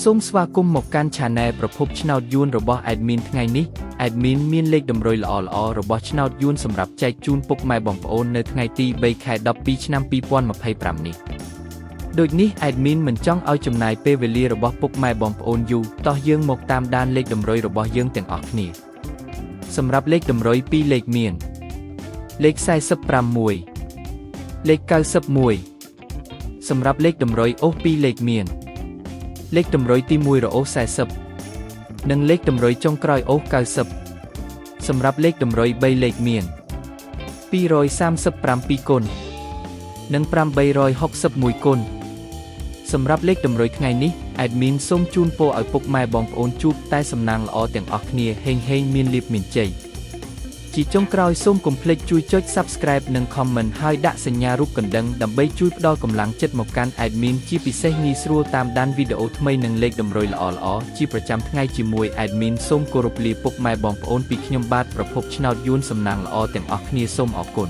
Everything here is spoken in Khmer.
សូមស្វាគមន៍មកកាន់ Channel ប្រភពឆ្នោតយួនរបស់ Admin ថ្ងៃនេះ Admin មានលេខតម្រុយល្អៗរបស់ឆ្នោតយួនសម្រាប់ចែកជូនពុកម៉ែបងប្អូននៅថ្ងៃទី3 ខែ 12 ឆ្នាំ 2025 នេះដូចនេះ Admin មិនចង់ឲ្យចំណាយពេលវេលារបស់ពុកម៉ែបងប្អូនយូរតោះយើងមកតាមដានលេខតម្រុយរបស់យើងទាំងអស់គ្នាសម្រាប់លេខតម្រុយ2លេខមានលេខ45 លេខ91សម្រាប់លេខតម្រុយអូស2លេខមានលេខតម្រុយទី1រអូស40និងលេខតម្រុយចុងក្រោយអូស90សម្រាប់លេខតម្រុយ3លេខមាន237គុណនិង861គុណសម្រាប់លេខតម្រុយថ្ងៃនេះ Admin សូមជូនពរឲ្យពុកម៉ែបងប្អូនជួបតែសំណាងល្អទាំងអស់គ្នាហេងមានលាភមានជ័យជាចុងក្រោយសូមកុំភ្លេចជួយចុច Subscribe និង Comment ហើយដាក់សញ្ញារូបកណ្ដឹងដើម្បីជួយផ្ដល់កម្លាំងចិត្តមកកាន់ Admin ជាពិសេសងាយស្រួលតាមដានវីដេអូថ្មីនិងលេខតម្រុយល្អៗជាប្រចាំថ្ងៃជាមួយ Admin សូមគោរពលាពុកម៉ែបងប្អូនពីខ្ញុំបាទប្រភពឆ្នោតយួនសំណាងល្អទាំងអស់គ្នាសូមអរគុណ